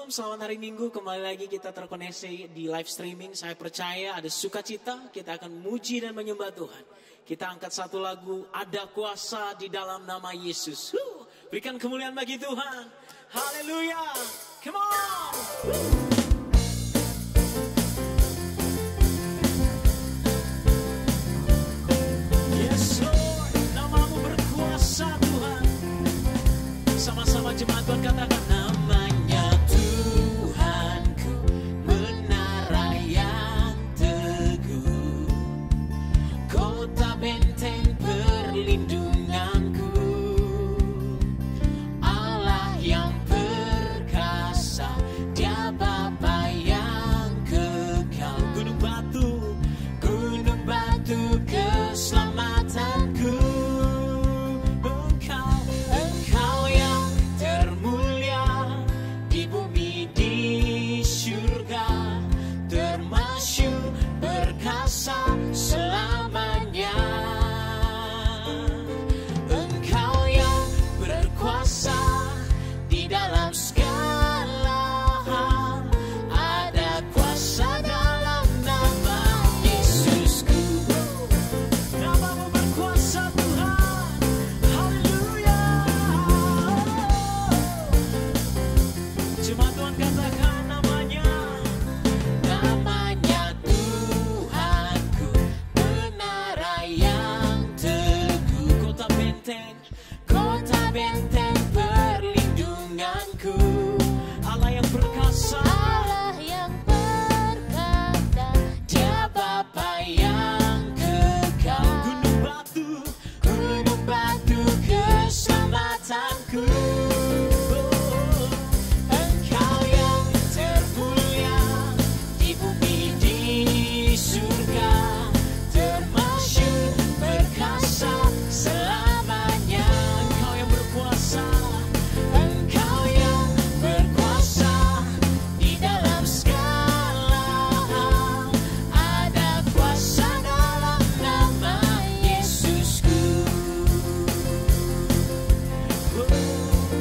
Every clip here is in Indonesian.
Shalom, selamat hari Minggu. Kembali lagi kita terkoneksi di live streaming. Saya percaya ada sukacita, kita akan muji dan menyembah Tuhan. Kita angkat satu lagu, ada kuasa di dalam nama Yesus. Berikan kemuliaan bagi Tuhan. Haleluya. Come on. Yes Lord, namamu berkuasa Tuhan. Sama-sama jemaat Tuhan katakan namanya Tuhanku, menara yang teguh, kota benteng perlindunganku, Allah yang perkasa, Dia Bapa yang kekal, gunung batu keselamatanku. Selamanya Engkau yang berkuasa di dalam segala hal, ada kuasa dalam nama Yesusku. Namamu berkuasa Tuhan. Haleluya. Cuma Tuhan katakan namanya kota benteng perlindunganku, Allah yang perkasa, Dia Bapa yang kekal, gunung batu keselamatanku. Engkau yang termulia di bumi di surga, termasyhur perkasa selamanya. Engkau yang berkuasa di dalam segala hal, ada kuasa dalam nama Yesusku.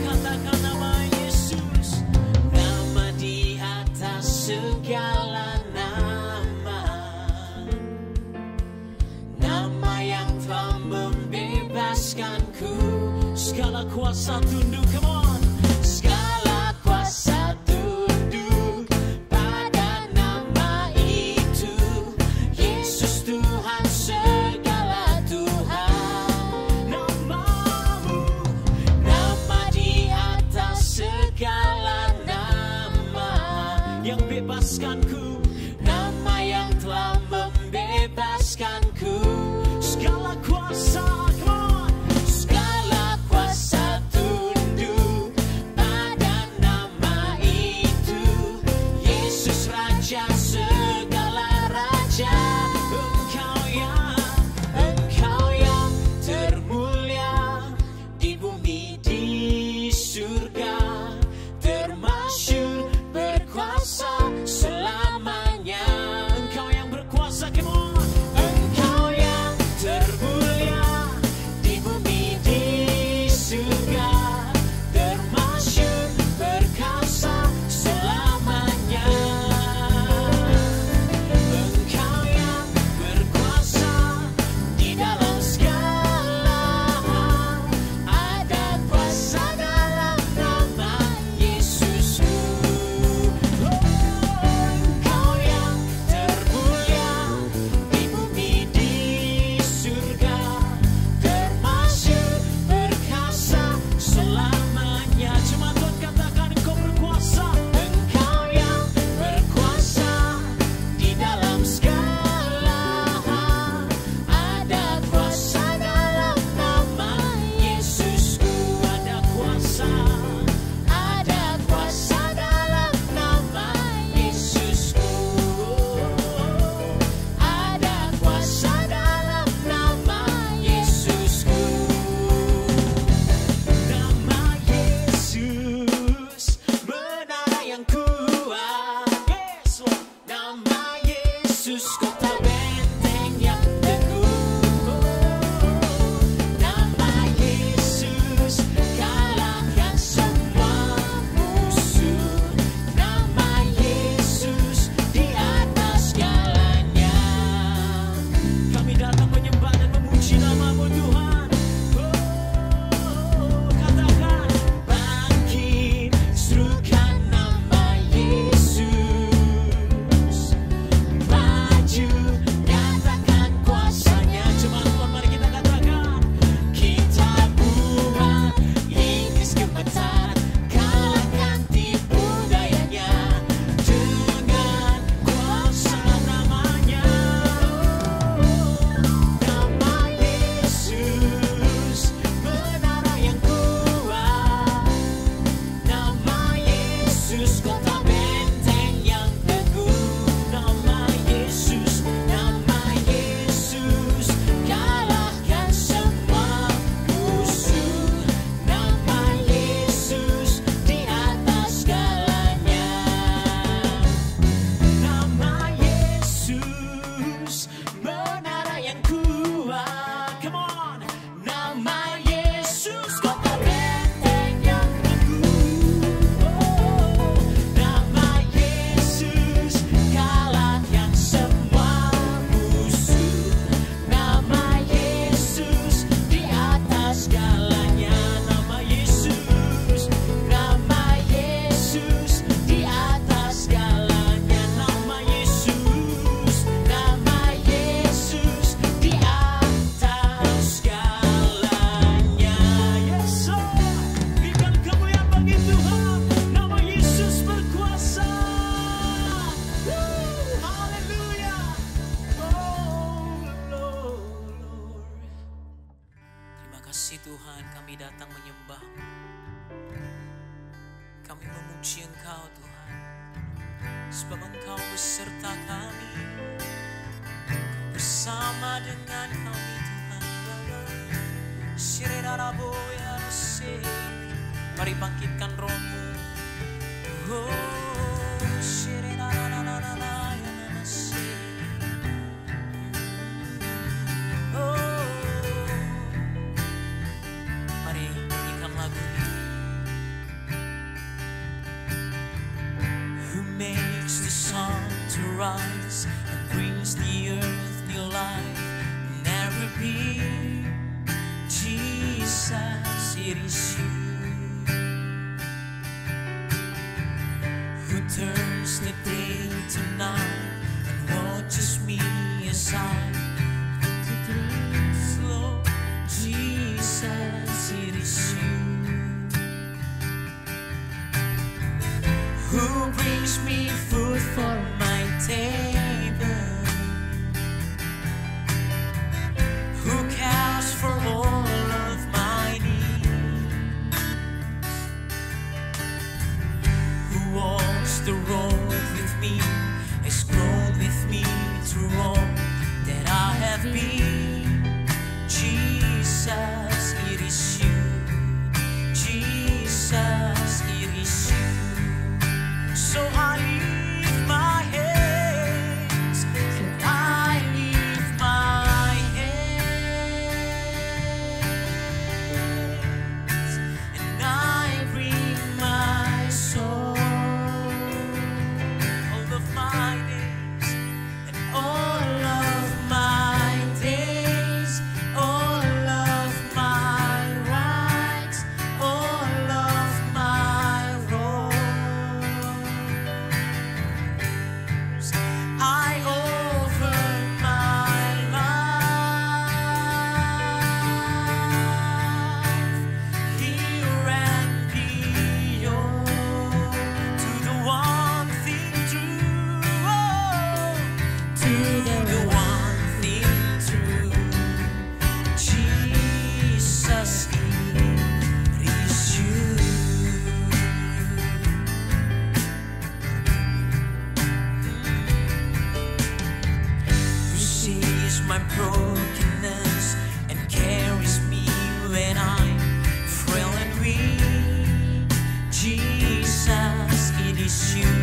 Katakan nama Yesus, nama di atas segala nama, nama yang telah membebaskanku. Segala kuasa tunduk, come on. Segala kuasa tunduk pada nama itu, Yesus Tuhan segala Tuhan. Namamu, nama di atas segala nama, yang bebaskanku, nama yang telah membebaskanku. Segala kuasa, come on. Engkau yang termulia di bumi di surga, termasyhur berkuasa selamanya. Engkau yang berkuasa, come on. Engkau yang termulia di bumi di surga, termasyhur berkuasa selamanya. Engkau yang berkuasa di dalam segala hal, ada kuasa dalam nama Yesusku. Engkau yang termulia di bumi di surga, termasyhur berkuasa selamanya. Cuma Tuhan katakan Engkau berkuasa. Engkau yang berkuasa di dalam segala hal, ada kuasa dalam nama Yesusku. Ada kuasa dalam nama Yesusku. Ada kuasa dalam nama Yesusku. Nama Yesus, menara yang kuat. Yes, Lord. Nama Yesus, kota benteng yang teguh. Nama Yesus, kalahkan semua musuh. Yesus, menara yang kuat. Come on, nama Yesus, kota benteng yang teguh. Oh, nama Yesus, kalahkan semua musuh. Nama Yesus di atas segalanya. Nama Yesus, nama Yesus di atas segalanya. Nama Yesus, nama Yesus di atas segalanya. Yes, berikan kemuliaan bagi Tuhan. Nama Yesus berkuasa. Haleluya. Oh Lord. Terima kasih Tuhan, kami datang menyembah. Kami memuji Engkau Tuhan, sebab Engkau beserta kami, Engkau bersama dengan kami Tuhan. Mari bangkitkan rohmu. Oh, oh, mari nyanyikan lagu ini. Who makes the sun to rise and brings the earth new life? Never be Jesus, it is you. Who turns the day to night and watches me as I flow? Jesus, it is you. Who brings me food for my table? Who cares for all of my needs? Who walks the road with me, has grown with me through all that I have been? Jesus, it is you. Jesus, it is you. So I lift my hands, so I lift my hands, and I bring my soul, all of my days, and all of my days, all of my rights, all of my wrongs. I offer my life here and beyond to the one thing true, to the one thing true. Jesus, it is you. Who sees my brokenness and carries me when I'm frail and weak? Jesus, it is you.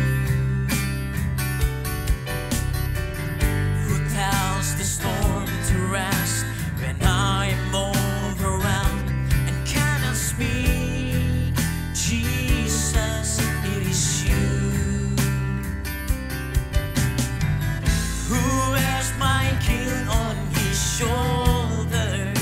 Who tells the storm to rest when I am overwhelmed and cannot speak? Jesus, it is you. Who wears my guilt on his shoulders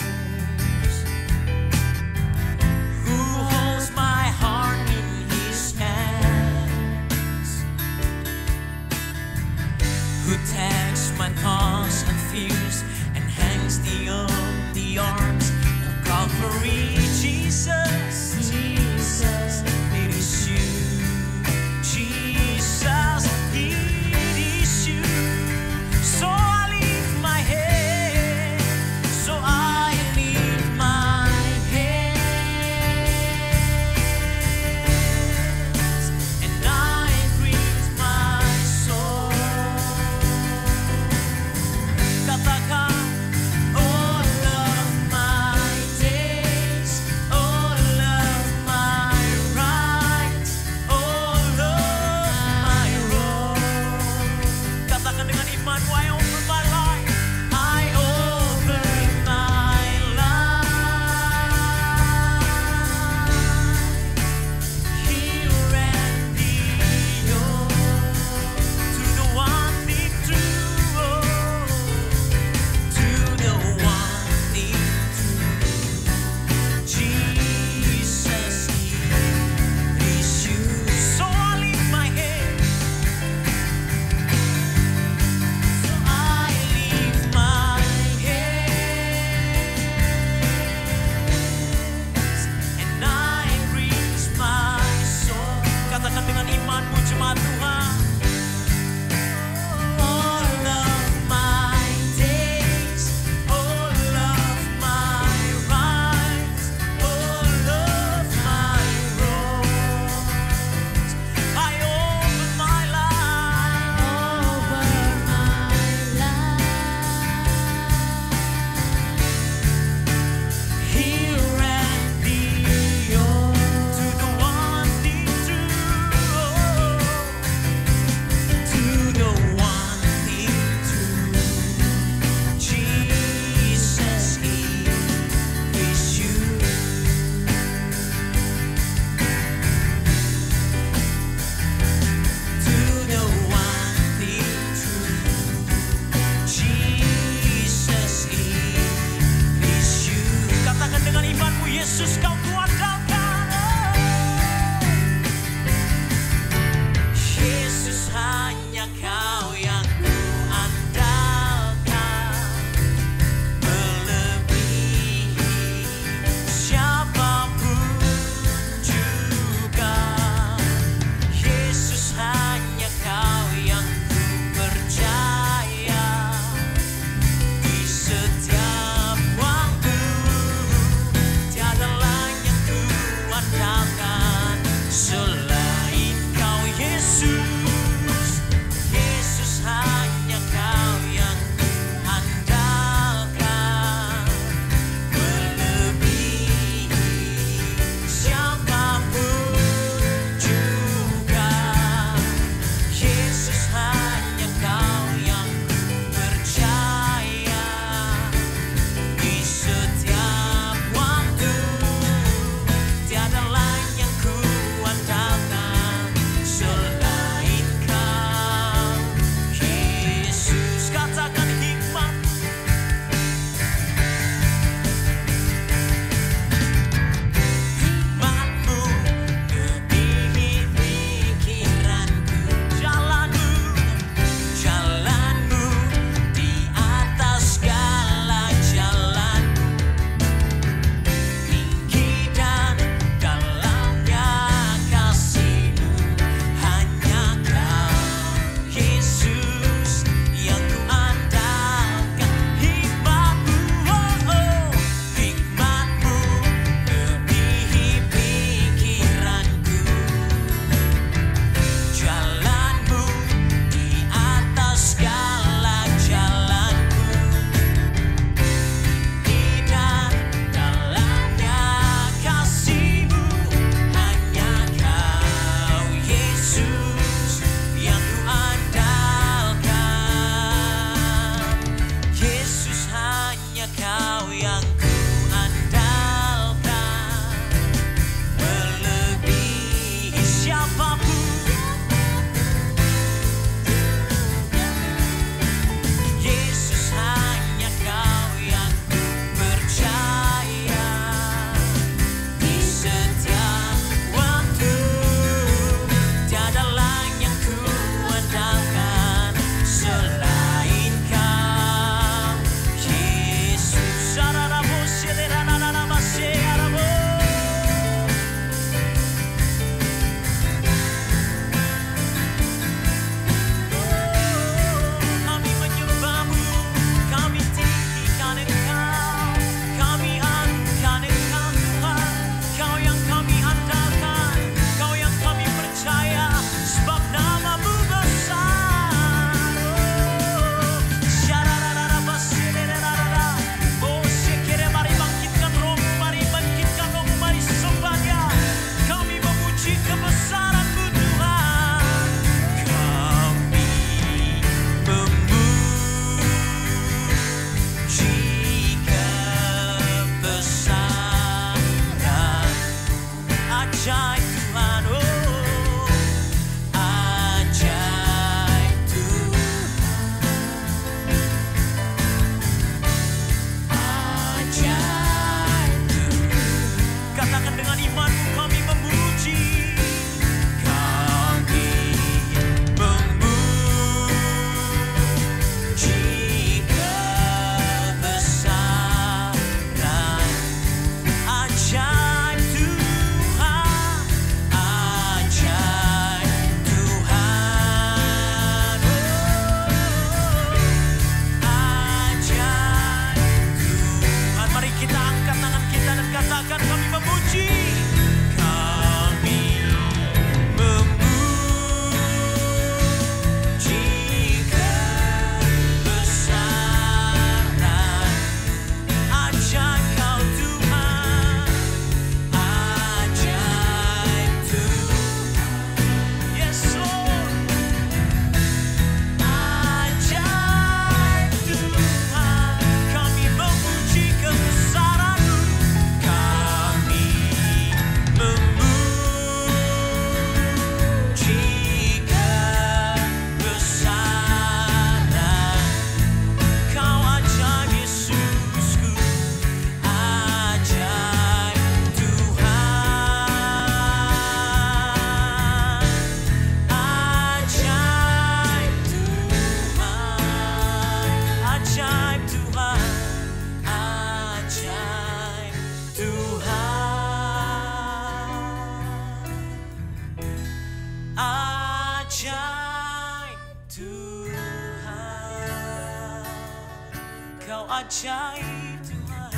Kau ajaib Tuhan,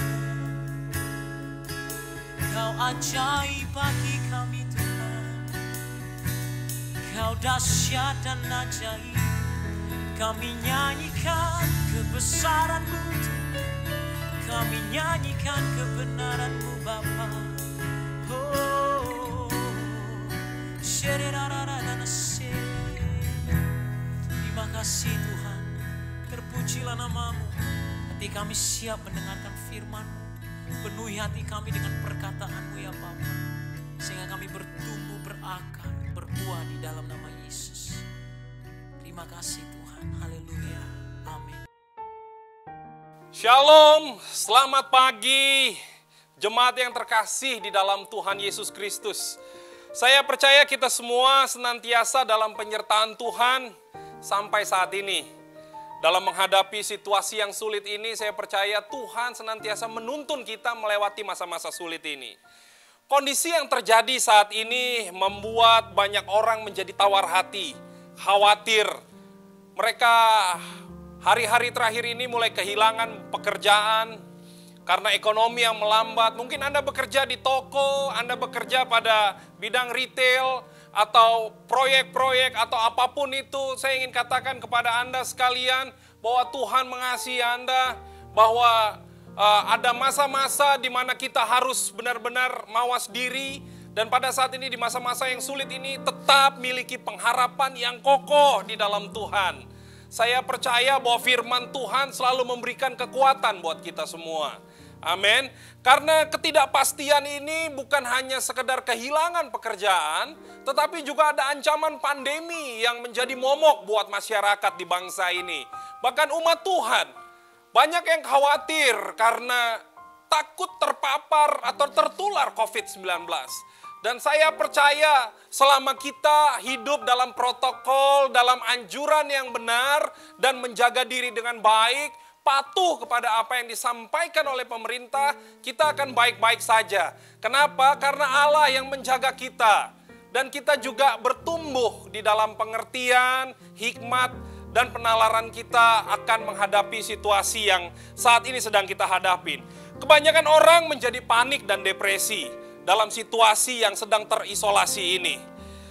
Kau ajaib bagi kami Tuhan. Kau dahsyat dan ajaib, kami nyanyikan kebesaran-Mu Tuhan. Kami nyanyikan kebenaran-Mu Bapa. Oh, terima kasih Tuhan. Terpujilah nama-Mu. Hati kami siap mendengarkan firman-Mu. Penuhi hati kami dengan perkataan-Mu ya Bapa. Sehingga kami bertumbuh, berakar, berbuah di dalam nama Yesus. Terima kasih Tuhan. Haleluya. Amin. Shalom, selamat pagi jemaat yang terkasih di dalam Tuhan Yesus Kristus. Saya percaya kita semua senantiasa dalam penyertaan Tuhan sampai saat ini. Dalam menghadapi situasi yang sulit ini, saya percaya Tuhan senantiasa menuntun kita melewati masa-masa sulit ini. Kondisi yang terjadi saat ini membuat banyak orang menjadi tawar hati, khawatir. Mereka hari-hari terakhir ini mulai kehilangan pekerjaan karena ekonomi yang melambat. Mungkin Anda bekerja di toko, Anda bekerja pada bidang retail, atau proyek-proyek, atau apapun itu. Saya ingin katakan kepada Anda sekalian bahwa Tuhan mengasihi Anda, bahwa ada masa-masa di mana kita harus benar-benar mawas diri. Dan pada saat ini, di masa-masa yang sulit ini, tetap miliki pengharapan yang kokoh di dalam Tuhan. Saya percaya bahwa firman Tuhan selalu memberikan kekuatan buat kita semua. Amin. Karena ketidakpastian ini bukan hanya sekedar kehilangan pekerjaan, tetapi juga ada ancaman pandemi yang menjadi momok buat masyarakat di bangsa ini. Bahkan umat Tuhan, banyak yang khawatir karena takut terpapar atau tertular COVID-19. Dan saya percaya selama kita hidup dalam protokol, dalam anjuran yang benar, dan menjaga diri dengan baik, patuh kepada apa yang disampaikan oleh pemerintah, kita akan baik-baik saja. Kenapa? Karena Allah yang menjaga kita. Dan kita juga bertumbuh di dalam pengertian, hikmat, dan penalaran kita akan menghadapi situasi yang saat ini sedang kita hadapin. Kebanyakan orang menjadi panik dan depresi dalam situasi yang sedang terisolasi ini.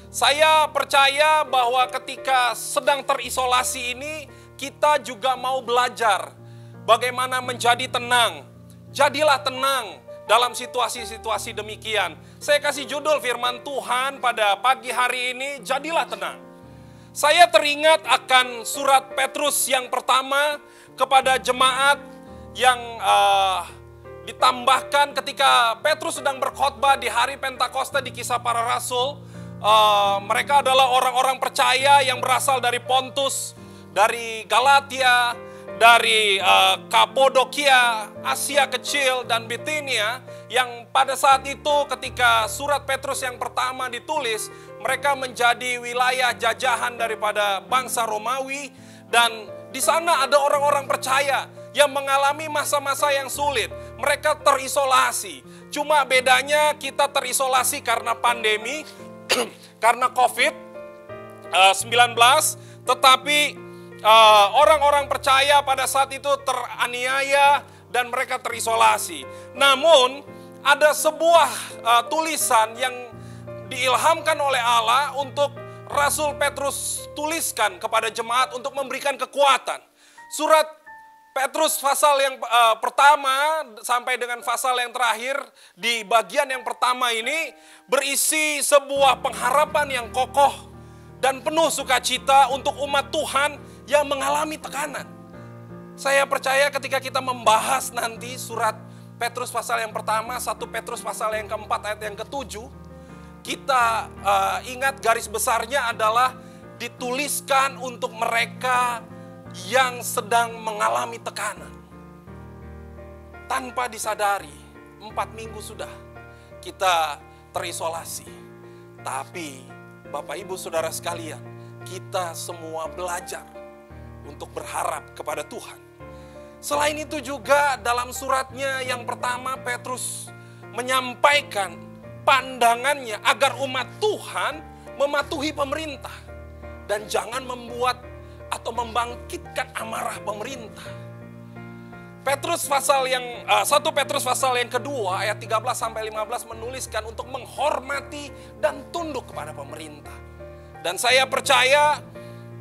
Saya percaya bahwa ketika sedang terisolasi ini, kita juga mau belajar bagaimana menjadi tenang. Jadilah tenang dalam situasi-situasi demikian. Saya kasih judul firman Tuhan pada pagi hari ini, jadilah tenang. Saya teringat akan surat Petrus yang pertama kepada jemaat yang ditambahkan ketika Petrus sedang berkhotbah di hari Pentakosta di Kisah Para Rasul. Mereka adalah orang-orang percaya yang berasal dari Pontus, dari Galatia, dari Kapodokia, Asia Kecil, dan Bitinia. Yang pada saat itu ketika surat Petrus yang pertama ditulis, mereka menjadi wilayah jajahan daripada bangsa Romawi. Dan di sana ada orang-orang percaya yang mengalami masa-masa yang sulit. Mereka terisolasi. Cuma bedanya kita terisolasi karena pandemi, karena COVID-19. Tetapi orang-orang percaya pada saat itu teraniaya dan mereka terisolasi. Namun ada sebuah tulisan yang diilhamkan oleh Allah untuk Rasul Petrus tuliskan kepada jemaat untuk memberikan kekuatan. Surat Petrus pasal yang pertama sampai dengan pasal yang terakhir di bagian yang pertama ini berisi sebuah pengharapan yang kokoh dan penuh sukacita untuk umat Tuhan yang mengalami tekanan. Saya percaya ketika kita membahas nanti surat Petrus pasal yang pertama, 1 Petrus pasal yang keempat ayat yang ke-7, kita ingat garis besarnya adalah dituliskan untuk mereka yang sedang mengalami tekanan. Tanpa disadari, 4 minggu sudah kita terisolasi. Tapi Bapak Ibu Saudara sekalian, kita semua belajar untuk berharap kepada Tuhan. Selain itu juga dalam suratnya yang pertama Petrus menyampaikan pandangannya agar umat Tuhan mematuhi pemerintah dan jangan membuat atau membangkitkan amarah pemerintah. 1 Petrus pasal yang kedua ayat 13 sampai 15 menuliskan untuk menghormati dan tunduk kepada pemerintah. Dan saya percaya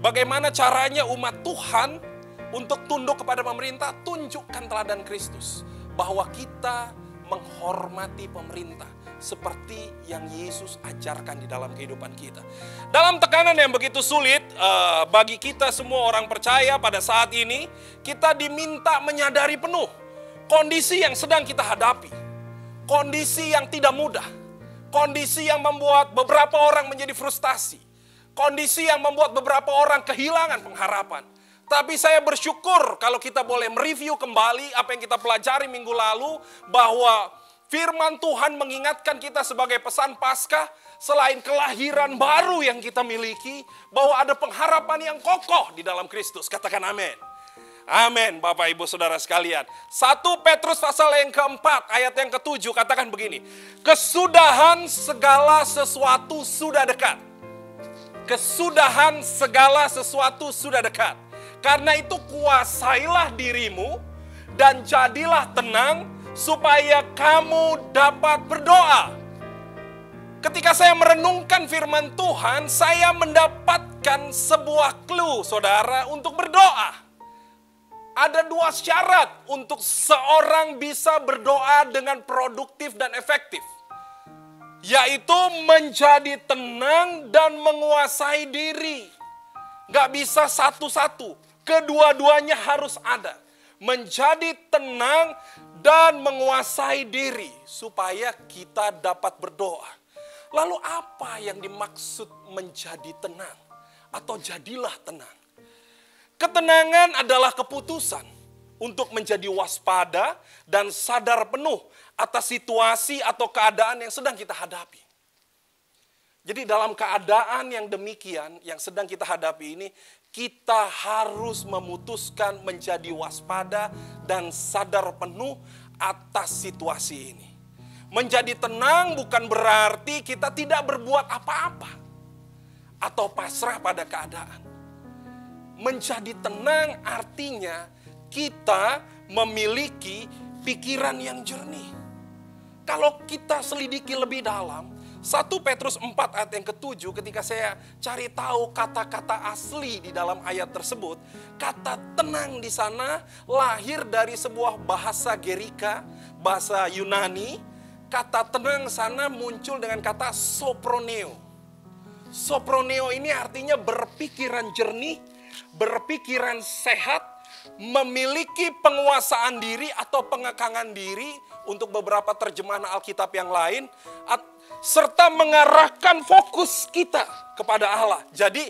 bagaimana caranya umat Tuhan untuk tunduk kepada pemerintah, tunjukkan teladan Kristus. Bahwa kita menghormati pemerintah seperti yang Yesus ajarkan di dalam kehidupan kita. Dalam tekanan yang begitu sulit bagi kita semua orang percaya pada saat ini, kita diminta menyadari penuh kondisi yang sedang kita hadapi. Kondisi yang tidak mudah. Kondisi yang membuat beberapa orang menjadi frustasi. Kondisi yang membuat beberapa orang kehilangan pengharapan. Tapi saya bersyukur kalau kita boleh mereview kembali apa yang kita pelajari minggu lalu, bahwa firman Tuhan mengingatkan kita sebagai pesan Paskah, selain kelahiran baru yang kita miliki, bahwa ada pengharapan yang kokoh di dalam Kristus. Katakan amin. Amin, Bapak Ibu Saudara sekalian. 1 Petrus pasal yang keempat, ayat yang ke-7 katakan begini. Kesudahan segala sesuatu sudah dekat. Kesudahan segala sesuatu sudah dekat. Karena itu kuasailah dirimu dan jadilah tenang, supaya kamu dapat berdoa. Ketika saya merenungkan firman Tuhan, saya mendapatkan sebuah clue, saudara, untuk berdoa. Ada 2 syarat untuk seorang bisa berdoa dengan produktif dan efektif. Yaitu menjadi tenang dan menguasai diri. Gak bisa satu-satu, kedua-duanya harus ada. Menjadi tenang dan menguasai diri supaya kita dapat berdoa. Lalu apa yang dimaksud menjadi tenang atau jadilah tenang? Ketenangan adalah keputusan untuk menjadi waspada dan sadar penuh atas situasi atau keadaan yang sedang kita hadapi. Jadi dalam keadaan yang demikian yang sedang kita hadapi ini, kita harus memutuskan menjadi waspada dan sadar penuh atas situasi ini. Menjadi tenang bukan berarti kita tidak berbuat apa-apa atau pasrah pada keadaan. Menjadi tenang artinya kita memiliki pikiran yang jernih. Kalau kita selidiki lebih dalam, 1 Petrus 4 ayat yang ke-7, ketika saya cari tahu kata-kata asli di dalam ayat tersebut, kata tenang di sana lahir dari sebuah bahasa Gerika, bahasa Yunani. Kata tenang sana muncul dengan kata soproneo. Soproneo ini artinya berpikiran jernih, berpikiran sehat, memiliki penguasaan diri atau pengekangan diri untuk beberapa terjemahan Alkitab yang lain, serta mengarahkan fokus kita kepada Allah. Jadi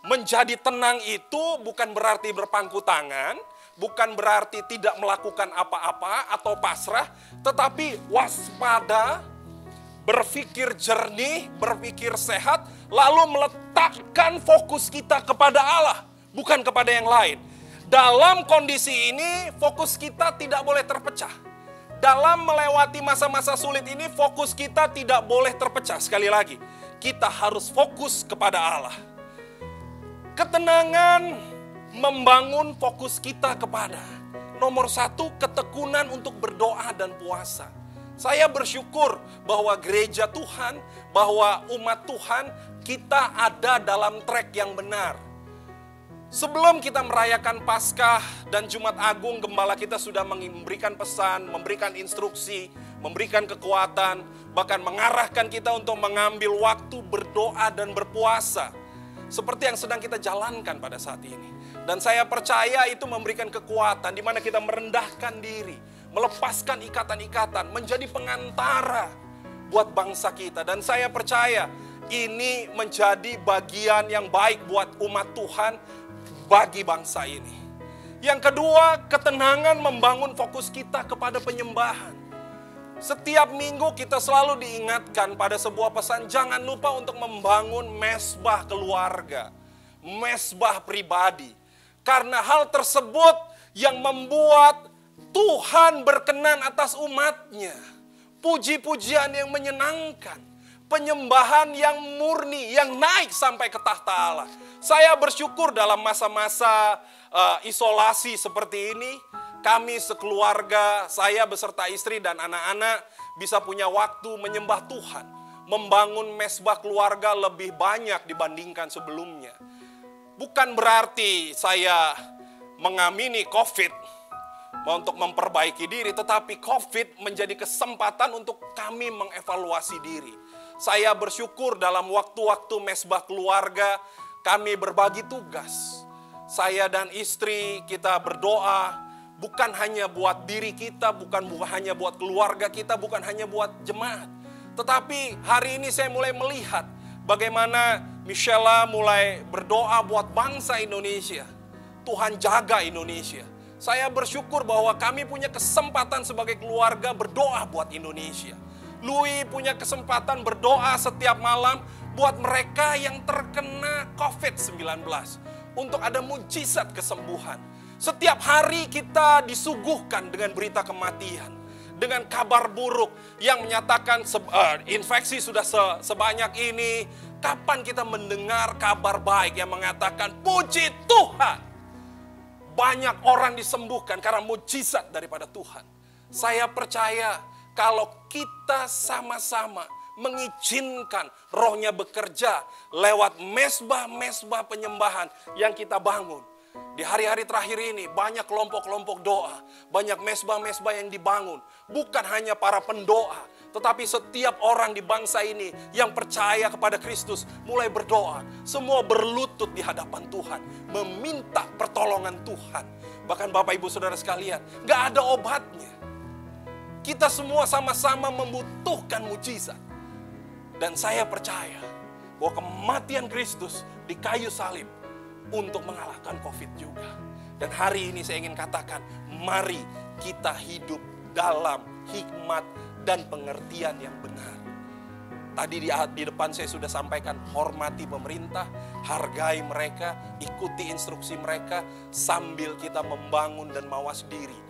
menjadi tenang itu bukan berarti berpangku tangan, bukan berarti tidak melakukan apa-apa atau pasrah, tetapi waspada, berpikir jernih, berpikir sehat, lalu meletakkan fokus kita kepada Allah, bukan kepada yang lain. Dalam kondisi ini fokus kita tidak boleh terpecah. Dalam melewati masa-masa sulit ini, fokus kita tidak boleh terpecah. Sekali lagi, kita harus fokus kepada Allah. Ketenangan membangun fokus kita kepada nomor 1, ketekunan untuk berdoa dan puasa. Saya bersyukur bahwa gereja Tuhan, bahwa umat Tuhan, kita ada dalam track yang benar. Sebelum kita merayakan Paskah dan Jumat Agung, gembala kita sudah memberikan pesan, memberikan instruksi, memberikan kekuatan, bahkan mengarahkan kita untuk mengambil waktu berdoa dan berpuasa. Seperti yang sedang kita jalankan pada saat ini. Dan saya percaya itu memberikan kekuatan di mana kita merendahkan diri, melepaskan ikatan-ikatan, menjadi pengantara buat bangsa kita. Dan saya percaya ini menjadi bagian yang baik buat umat Tuhan, bagi bangsa ini. Yang kedua, ketenangan membangun fokus kita kepada penyembahan. Setiap minggu kita selalu diingatkan pada sebuah pesan, jangan lupa untuk membangun mesbah keluarga, mesbah pribadi. Karena hal tersebut yang membuat Tuhan berkenan atas umatnya. Puji-pujian yang menyenangkan, penyembahan yang murni, yang naik sampai ke tahta Allah. Saya bersyukur dalam masa-masa isolasi seperti ini, kami sekeluarga, saya beserta istri dan anak-anak bisa punya waktu menyembah Tuhan, membangun mesbah keluarga lebih banyak dibandingkan sebelumnya. Bukan berarti saya mengamini COVID untuk memperbaiki diri, tetapi COVID menjadi kesempatan untuk kami mengevaluasi diri. Saya bersyukur dalam waktu-waktu mesbah keluarga kami berbagi tugas. Saya dan istri kita berdoa bukan hanya buat diri kita, bukan hanya buat keluarga kita, bukan hanya buat jemaat. Tetapi hari ini saya mulai melihat bagaimana Michela mulai berdoa buat bangsa Indonesia. Tuhan jaga Indonesia. Saya bersyukur bahwa kami punya kesempatan sebagai keluarga berdoa buat Indonesia. Louis punya kesempatan berdoa setiap malam buat mereka yang terkena COVID-19. Untuk ada mujizat kesembuhan. Setiap hari kita disuguhkan dengan berita kematian. Dengan kabar buruk yang menyatakan infeksi sudah sebanyak ini. Kapan kita mendengar kabar baik yang mengatakan puji Tuhan. Banyak orang disembuhkan karena mujizat daripada Tuhan. Saya percaya kalau kita sama-sama mengizinkan rohnya bekerja lewat mesbah-mesbah penyembahan yang kita bangun. Di hari-hari terakhir ini banyak kelompok-kelompok doa, banyak mesbah-mesbah yang dibangun. Bukan hanya para pendoa, tetapi setiap orang di bangsa ini yang percaya kepada Kristus mulai berdoa. Semua berlutut di hadapan Tuhan, meminta pertolongan Tuhan. Bahkan Bapak Ibu Saudara sekalian, gak ada obatnya. Kita semua sama-sama membutuhkan mujizat. Dan saya percaya bahwa kematian Kristus di kayu salib untuk mengalahkan COVID juga. Dan hari ini saya ingin katakan, mari kita hidup dalam hikmat dan pengertian yang benar. Tadi di depan saya sudah sampaikan, hormati pemerintah, hargai mereka, ikuti instruksi mereka, sambil kita membangun dan mawas diri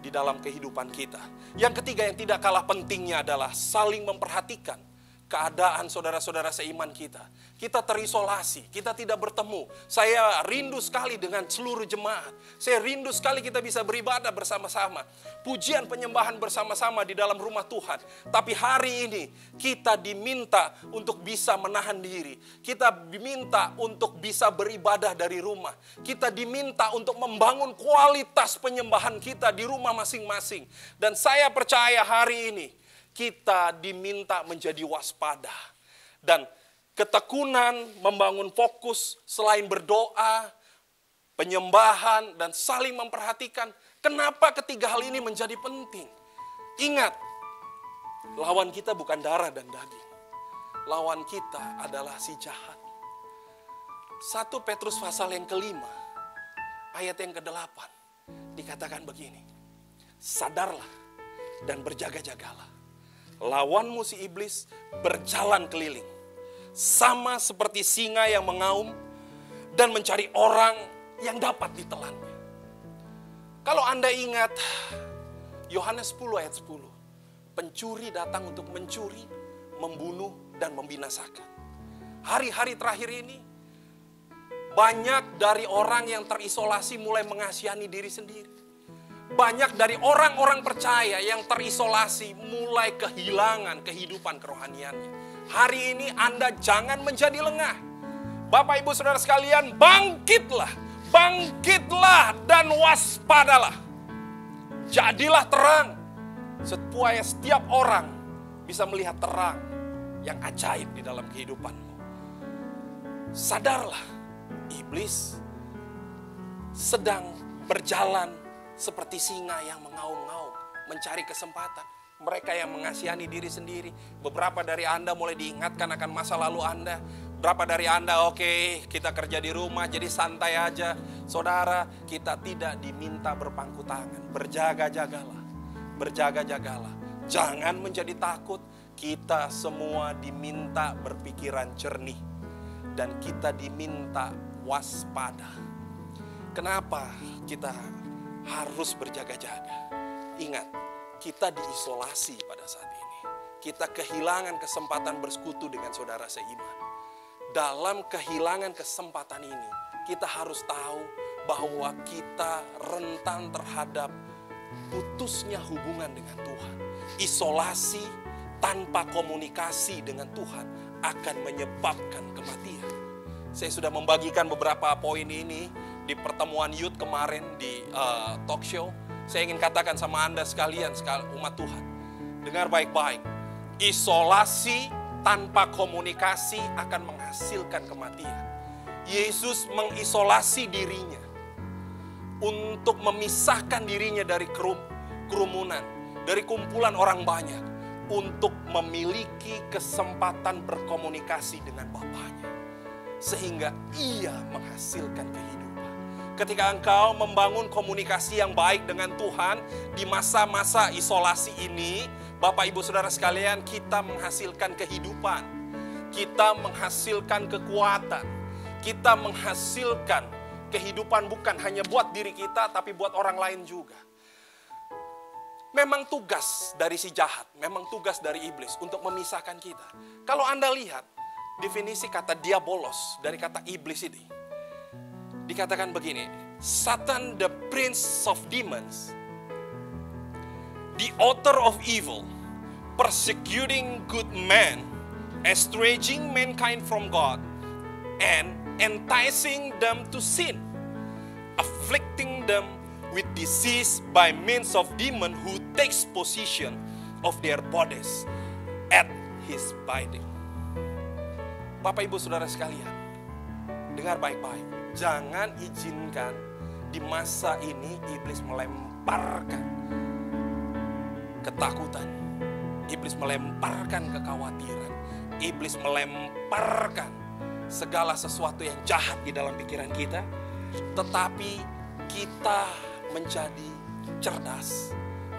di dalam kehidupan kita. Yang ketiga yang tidak kalah pentingnya adalah saling memperhatikan keadaan saudara-saudara seiman kita. Kita terisolasi, kita tidak bertemu. Saya rindu sekali dengan seluruh jemaat. Saya rindu sekali kita bisa beribadah bersama-sama. Pujian penyembahan bersama-sama di dalam rumah Tuhan. Tapi hari ini kita diminta untuk bisa menahan diri. Kita diminta untuk bisa beribadah dari rumah. Kita diminta untuk membangun kualitas penyembahan kita di rumah masing-masing. Dan saya percaya hari ini kita diminta menjadi waspada. Dan ketekunan membangun fokus selain berdoa, penyembahan, dan saling memperhatikan. Kenapa ketiga hal ini menjadi penting? Ingat, lawan kita bukan darah dan daging. Lawan kita adalah si jahat. 1 Petrus pasal yang kelima, ayat yang ke-8, dikatakan begini. Sadarlah dan berjaga-jagalah. Lawanmu si iblis berjalan keliling, sama seperti singa yang mengaum dan mencari orang yang dapat ditelannya. Kalau Anda ingat Yohanes 10 ayat 10, pencuri datang untuk mencuri, membunuh dan membinasakan. Hari-hari terakhir ini banyak dari orang yang terisolasi mulai mengasihani diri sendiri. Banyak dari orang-orang percaya yang terisolasi mulai kehilangan kehidupan kerohaniannya. Hari ini Anda jangan menjadi lengah. Bapak Ibu Saudara sekalian, bangkitlah. Bangkitlah dan waspadalah. Jadilah terang. Supaya setiap orang bisa melihat terang yang ajaib di dalam kehidupanmu. Sadarlah, iblis sedang berjalan seperti singa yang mengaum-ngaum, mencari kesempatan. Mereka yang mengasihani diri sendiri. Beberapa dari Anda mulai diingatkan akan masa lalu Anda. Berapa dari Anda, oke, kita kerja di rumah, jadi santai aja. Saudara, kita tidak diminta berpangku tangan. Berjaga-jagalah. Berjaga-jagalah. Jangan menjadi takut. Kita semua diminta berpikiran jernih. Dan kita diminta waspada. Kenapa kita harus berjaga-jaga? Ingat, kita diisolasi pada saat ini. Kita kehilangan kesempatan bersekutu dengan saudara seiman. Dalam kehilangan kesempatan ini, kita harus tahu bahwa kita rentan terhadap putusnya hubungan dengan Tuhan. Isolasi tanpa komunikasi dengan Tuhan akan menyebabkan kematian. Saya sudah membagikan beberapa poin ini di pertemuan youth kemarin di talk show. Saya ingin katakan sama Anda sekalian, umat Tuhan. Dengar baik-baik. Isolasi tanpa komunikasi akan menghasilkan kematian. Yesus mengisolasi dirinya untuk memisahkan dirinya dari kerumunan, dari kumpulan orang banyak, untuk memiliki kesempatan berkomunikasi dengan Bapaknya, sehingga ia menghasilkan kehidupan. Ketika engkau membangun komunikasi yang baik dengan Tuhan di masa-masa isolasi ini, Bapak Ibu Saudara sekalian, kita menghasilkan kehidupan, kita menghasilkan kekuatan, kita menghasilkan kehidupan bukan hanya buat diri kita, tapi buat orang lain juga. Memang tugas dari si jahat, memang tugas dari iblis untuk memisahkan kita. Kalau Anda lihat definisi kata diabolos dari kata iblis ini, dikatakan begini, Satan the prince of demons, the author of evil, persecuting good men, estranging mankind from God, and enticing them to sin, afflicting them with disease by means of demon who takes possession of their bodies at his bidding. Bapak Ibu Saudara sekalian, dengar baik-baik. Jangan izinkan di masa ini iblis melemparkan ketakutan, iblis melemparkan kekhawatiran, iblis melemparkan segala sesuatu yang jahat di dalam pikiran kita, tetapi kita menjadi cerdas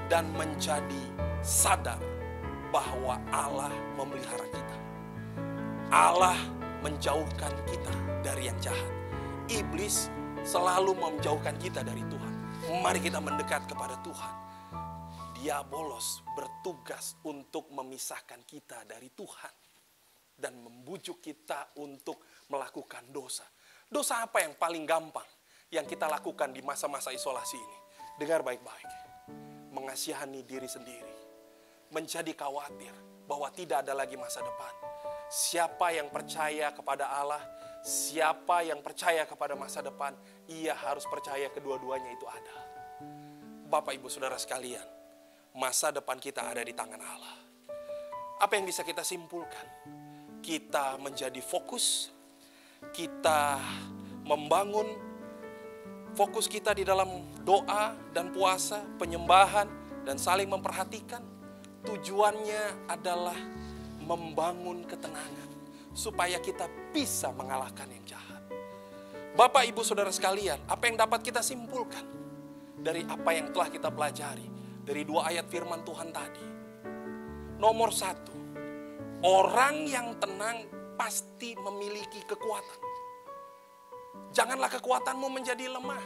dan menjadi sadar bahwa Allah memelihara kita. Allah menjauhkan kita dari yang jahat. Iblis selalu menjauhkan kita dari Tuhan. Mari kita mendekat kepada Tuhan. Diabolos bertugas untuk memisahkan kita dari Tuhan dan membujuk kita untuk melakukan dosa. Dosa apa yang paling gampang yang kita lakukan di masa-masa isolasi ini? Dengar baik-baik. Mengasihani diri sendiri. Menjadi khawatir bahwa tidak ada lagi masa depan. Siapa yang percaya kepada Allah, siapa yang percaya kepada masa depan, ia harus percaya kedua-duanya itu ada. Bapak Ibu Saudara sekalian, masa depan kita ada di tangan Allah. Apa yang bisa kita simpulkan? Kita menjadi fokus, kita membangun fokus kita di dalam doa dan puasa, penyembahan, dan saling memperhatikan. Tujuannya adalah membangun ketenangan, supaya kita bisa mengalahkan yang jahat. Bapak Ibu Saudara sekalian, apa yang dapat kita simpulkan dari apa yang telah kita pelajari dari 2 ayat firman Tuhan tadi? Nomor 1, orang yang tenang pasti memiliki kekuatan. Janganlah kekuatanmu menjadi lemah.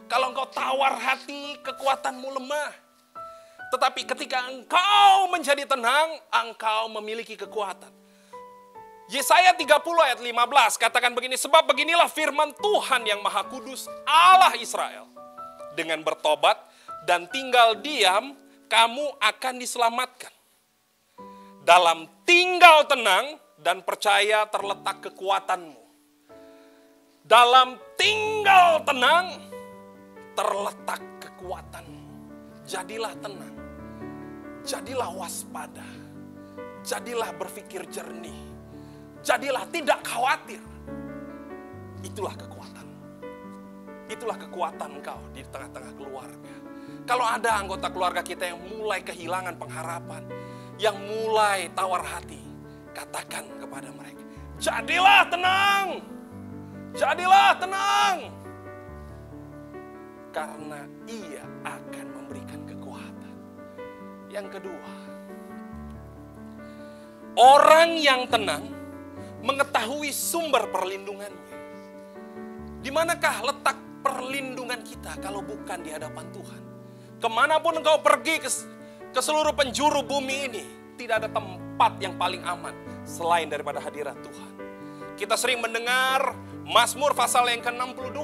Kalau engkau tawar hati, kekuatanmu lemah. Tetapi ketika engkau menjadi tenang, engkau memiliki kekuatan. Yesaya 30 ayat 15 katakan begini, sebab beginilah firman Tuhan yang Maha Kudus, Allah Israel. Dengan bertobat dan tinggal diam, kamu akan diselamatkan. Dalam tinggal tenang dan percaya terletak kekuatanmu. Dalam tinggal tenang terletak kekuatanmu. Jadilah tenang. Jadilah waspada. Jadilah berpikir jernih. Jadilah tidak khawatir. Itulah kekuatan. Itulah kekuatan engkau di tengah-tengah keluarga. Kalau ada anggota keluarga kita yang mulai kehilangan pengharapan, yang mulai tawar hati, katakan kepada mereka, jadilah tenang. Jadilah tenang. Karena ia akan memberikan kekuatan. Yang kedua, orang yang tenang mengetahui sumber perlindungannya. Di manakah letak perlindungan kita kalau bukan di hadapan Tuhan? Kemanapun engkau pergi ke seluruh penjuru bumi ini, tidak ada tempat yang paling aman selain daripada hadirat Tuhan. Kita sering mendengar Mazmur pasal yang ke-62.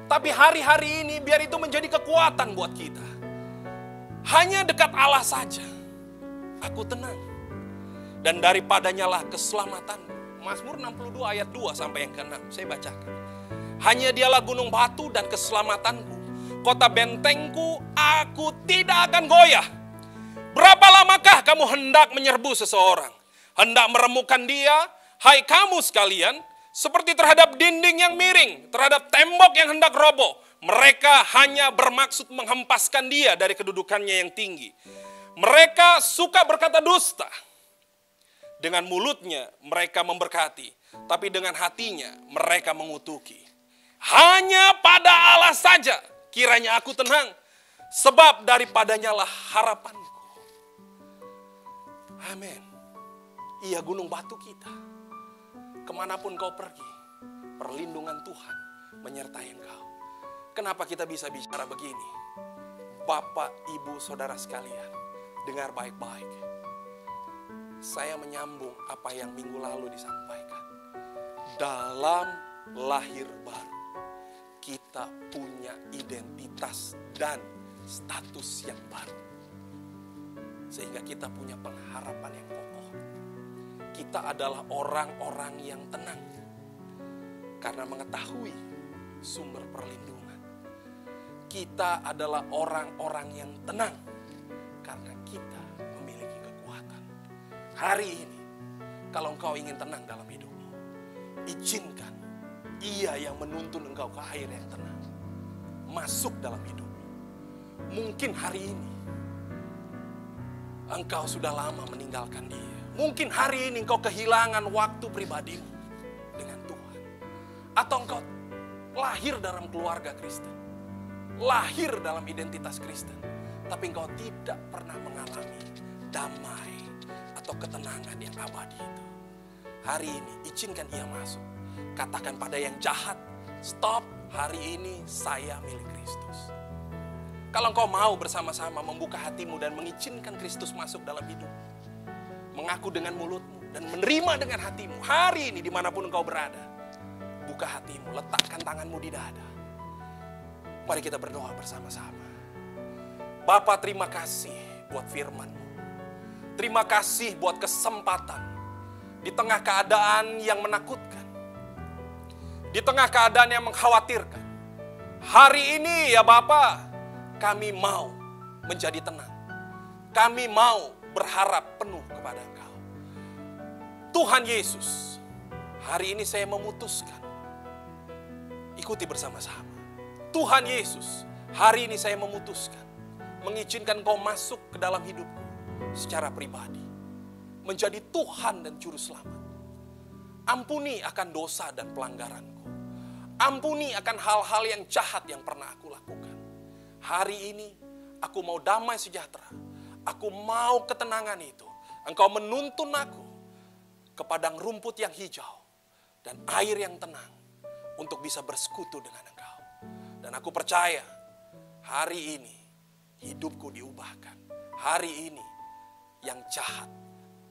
Tapi hari-hari ini biar itu menjadi kekuatan buat kita. Hanya dekat Allah saja aku tenang. Dan daripadanya lah keselamatanku. Mazmur 62 ayat 2 sampai yang ke-6. Saya bacakan. Hanya dialah gunung batu dan keselamatanku. Kota bentengku, aku tidak akan goyah. Berapa lamakah kamu hendak menyerbu seseorang? Hendak meremukkan dia? Hai kamu sekalian, seperti terhadap dinding yang miring, terhadap tembok yang hendak roboh. Mereka hanya bermaksud menghempaskan dia dari kedudukannya yang tinggi. Mereka suka berkata dusta. Dengan mulutnya mereka memberkati, tapi dengan hatinya mereka mengutuki. Hanya pada Allah saja kiranya aku tenang, sebab daripadanya lah harapanku. Amin. Ia gunung batu kita. Kemanapun kau pergi, perlindungan Tuhan menyertai engkau. Kenapa kita bisa bicara begini? Bapak, Ibu, Saudara sekalian, dengar baik-baik. Saya menyambung apa yang minggu lalu disampaikan. Dalam lahir baru, kita punya identitas dan status yang baru. Sehingga kita punya pengharapan yang kokoh. Kita adalah orang-orang yang tenang. Karena mengetahui sumber perlindungan. Kita adalah orang-orang yang tenang. Karena kita memiliki kekuatan. Hari ini, kalau engkau ingin tenang dalam hidupmu, izinkan Ia yang menuntun engkau ke air yang tenang. Masuk dalam hidupmu. Mungkin hari ini, engkau sudah lama meninggalkan Dia. Mungkin hari ini engkau kehilangan waktu pribadimu dengan Tuhan. Atau engkau lahir dalam keluarga Kristen. Lahir dalam identitas Kristen. Tapi engkau tidak pernah mengalami damai atau ketenangan yang abadi itu. Hari ini izinkan Ia masuk. Katakan pada yang jahat, stop, hari ini saya milik Kristus. Kalau engkau mau bersama-sama membuka hatimu dan mengizinkan Kristus masuk dalam hidupmu, mengaku dengan mulutmu dan menerima dengan hatimu, hari ini dimanapun engkau berada, buka hatimu, letakkan tanganmu di dada. Mari kita berdoa bersama-sama. Bapa, terima kasih buat firman-Mu. Terima kasih buat kesempatan di tengah keadaan yang menakutkan, di tengah keadaan yang mengkhawatirkan. Hari ini ya Bapa, kami mau menjadi tenang. Kami mau berharap penuh kepada Engkau. Tuhan Yesus, hari ini saya memutuskan, ikuti bersama-sama. Tuhan Yesus, hari ini saya memutuskan, mengizinkan Engkau masuk ke dalam hidupku secara pribadi. Menjadi Tuhan dan Juru Selamat. Ampuni akan dosa dan pelanggaranku. Ampuni akan hal-hal yang jahat yang pernah aku lakukan. Hari ini aku mau damai sejahtera. Aku mau ketenangan itu. Engkau menuntun aku ke padang rumput yang hijau dan air yang tenang untuk bisa bersekutu dengan Engkau. Dan aku percaya hari ini hidupku diubahkan. Hari ini yang jahat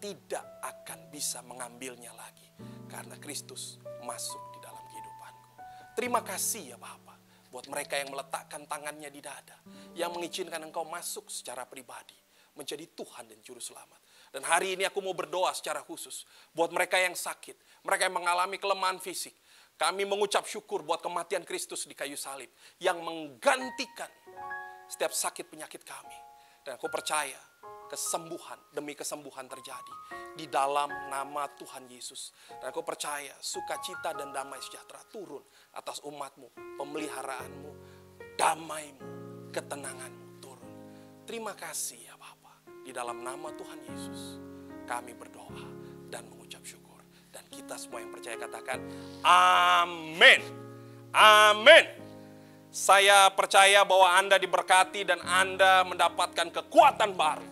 tidak akan bisa mengambilnya lagi karena Kristus masuk di dalam kehidupanku. Terima kasih ya Bapa buat mereka yang meletakkan tangannya di dada, yang mengizinkan Engkau masuk secara pribadi menjadi Tuhan dan Juru Selamat. Dan hari ini aku mau berdoa secara khusus buat mereka yang sakit, mereka yang mengalami kelemahan fisik. Kami mengucap syukur buat kematian Kristus di kayu salib yang menggantikan setiap sakit penyakit kami. Dan aku percaya kesembuhan demi kesembuhan terjadi di dalam nama Tuhan Yesus. Dan aku percaya sukacita dan damai sejahtera turun atas umat-Mu, pemeliharaanmu, damai-Mu, ketenangan-Mu turun. Terima kasih ya Bapa. Di dalam nama Tuhan Yesus kami berdoa dan mengucap syukur. Dan kita semua yang percaya katakan amin. Amin. Saya percaya bahwa Anda diberkati dan Anda mendapatkan kekuatan baru.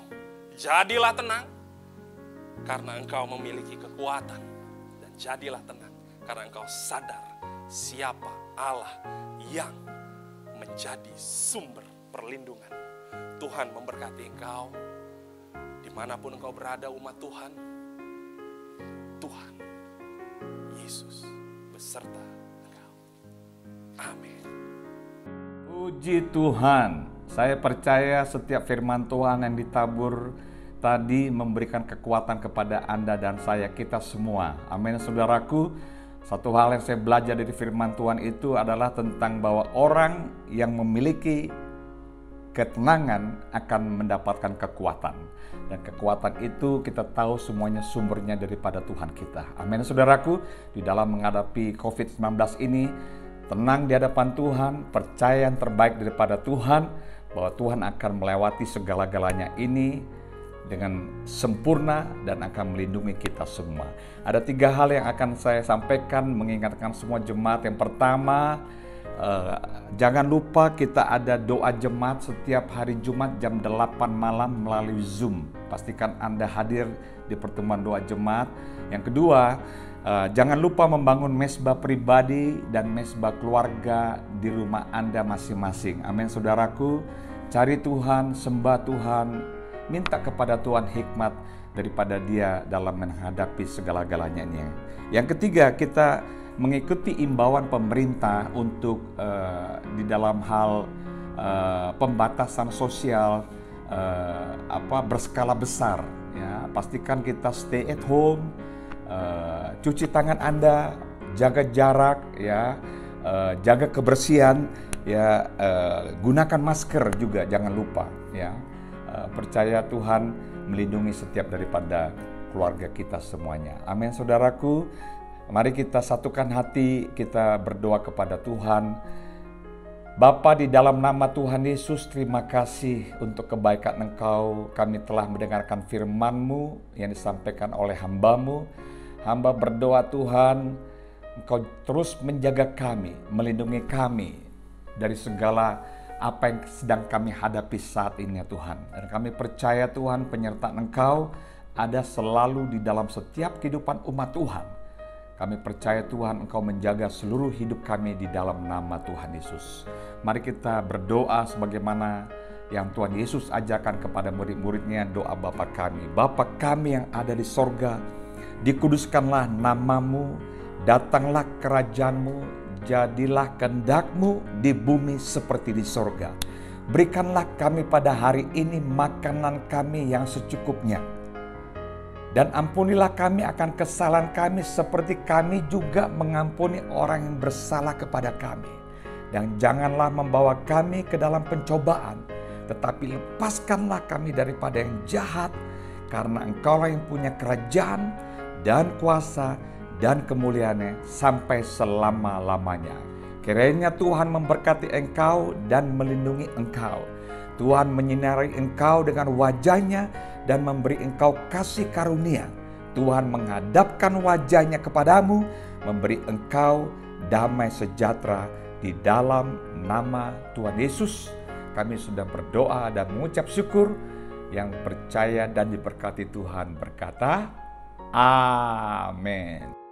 Jadilah tenang karena engkau memiliki kekuatan. Dan jadilah tenang karena engkau sadar siapa Allah yang menjadi sumber perlindungan. Tuhan memberkati engkau. Dimanapun engkau berada umat Tuhan, Tuhan Yesus beserta engkau. Amin. Puji Tuhan, Saya percaya setiap firman Tuhan yang ditabur tadi memberikan kekuatan kepada Anda dan saya, kita semua. Amin, saudaraku. Satu hal yang saya belajar dari firman Tuhan itu adalah tentang bahwa orang yang memiliki ketenangan akan mendapatkan kekuatan. Dan kekuatan itu kita tahu semuanya sumbernya daripada Tuhan kita. Amin, saudaraku. Di dalam menghadapi COVID-19 ini, tenang di hadapan Tuhan, percaya yang terbaik daripada Tuhan, bahwa Tuhan akan melewati segala-galanya ini dengan sempurna dan akan melindungi kita semua. Ada 3 hal yang akan saya sampaikan mengingatkan semua jemaat. Yang pertama, jangan lupa kita ada doa jemaat setiap hari Jumat jam 8 malam melalui Zoom. Pastikan Anda hadir di pertemuan doa jemaat. Yang kedua, jangan lupa membangun mesbah pribadi dan mesbah keluarga di rumah Anda masing-masing. Amin, saudaraku. Cari Tuhan, sembah Tuhan, minta kepada Tuhan hikmat daripada Dia dalam menghadapi segala-galanya ini. Yang ketiga, kita mengikuti imbauan pemerintah untuk di dalam hal pembatasan sosial berskala besar. Ya, pastikan kita stay at home, cuci tangan Anda, jaga jarak, ya, jaga kebersihan, ya, gunakan masker juga, jangan lupa, ya. Percaya Tuhan melindungi setiap daripada keluarga kita semuanya. Amin, saudaraku. Mari kita satukan hati, kita berdoa kepada Tuhan. Bapa, di dalam nama Tuhan Yesus, terima kasih untuk kebaikan Engkau. Kami telah mendengarkan firman-Mu yang disampaikan oleh hamba-Mu. Hamba berdoa Tuhan, Engkau terus menjaga kami, melindungi kami dari segala apa yang sedang kami hadapi saat ini ya Tuhan. Dan kami percaya Tuhan, penyertaan Engkau ada selalu di dalam setiap kehidupan umat Tuhan. Kami percaya Tuhan, Engkau menjaga seluruh hidup kami di dalam nama Tuhan Yesus. Mari kita berdoa sebagaimana yang Tuhan Yesus ajarkan kepada murid-muridnya, doa Bapa kami. Bapa kami yang ada di sorga, dikuduskanlah nama-Mu, datanglah kerajaan-Mu, jadilah kehendak-Mu di bumi seperti di sorga. Berikanlah kami pada hari ini makanan kami yang secukupnya. Dan ampunilah kami akan kesalahan kami seperti kami juga mengampuni orang yang bersalah kepada kami. Dan janganlah membawa kami ke dalam pencobaan, tetapi lepaskanlah kami daripada yang jahat, karena Engkaulah yang punya kerajaan dan kuasa dan kemuliaannya sampai selama-lamanya. Kiranya Tuhan memberkati engkau dan melindungi engkau. Tuhan menyinari engkau dengan wajah-Nya dan memberi engkau kasih karunia. Tuhan menghadapkan wajah-Nya kepadamu, memberi engkau damai sejahtera. Di dalam nama Tuhan Yesus, kami sudah berdoa dan mengucap syukur. Yang percaya dan diberkati Tuhan berkata, amin.